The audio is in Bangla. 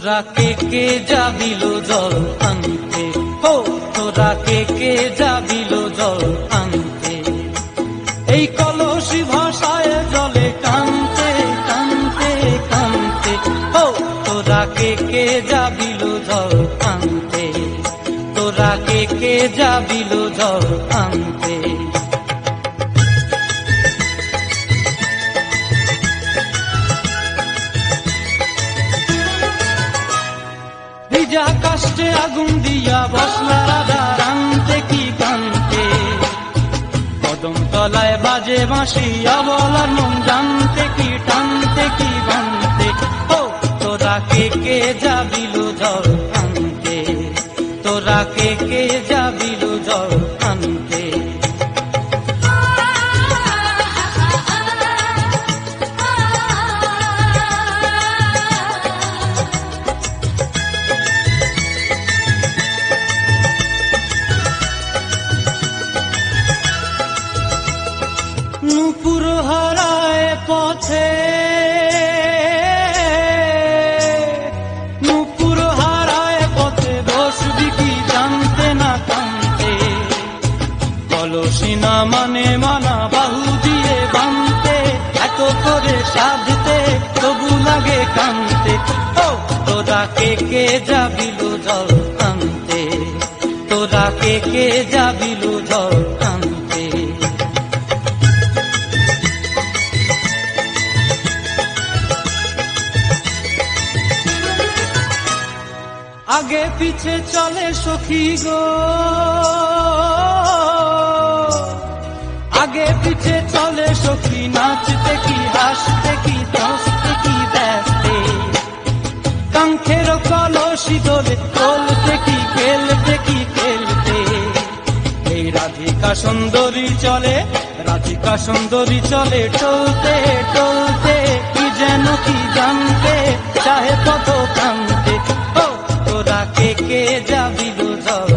তোরা কে যাবিল জল আনতে, ও তোরা কে যাবিল জল আনতে, এই কলসি ভাষায় জলে কানতে কানতে কানতে, ও তোরা কে যাবিল জল আনতে, তোরা কে যাবিল জল আনতে। ভিজা কাষ্টে আগুন দিয়া বসলা রাধা রানতে কি কানতে, কদম তলায় বাজে বাঁশি অবলার মন জানতে কি টানতে কি বানতে, ও তোরা কে যাবিল জল আনতে, তোরা কে যাবিল জল আনতে। নূপুর হারায় পথে, নূপুর হারায় পথে বসবি কি জানতে না কানতে, কলসি না মানে মানা বাহু দিয়ে বানতে, এত করে সাধতে তবু লাগে কানতে, ও তোরা কে যাবিল জল আনতে, তোরা কে যাবিল জল আনতে। আগে পিছে চলে সখী গো, আগে পিছে চলে সখী, নাচতে কি হাসতে কি হাসতে কি ব্যস্তে, কাঙ্ক্ষের কলসি দোলে চলতে কি খেলতে কি খেলতে, এই রাধিকা সুন্দরী চলে, রাধিকা সুন্দরী চলে টলতে টলতে, কি যেন কি জানতে চাহে কত কানতে, তোরা কে যাবিল জল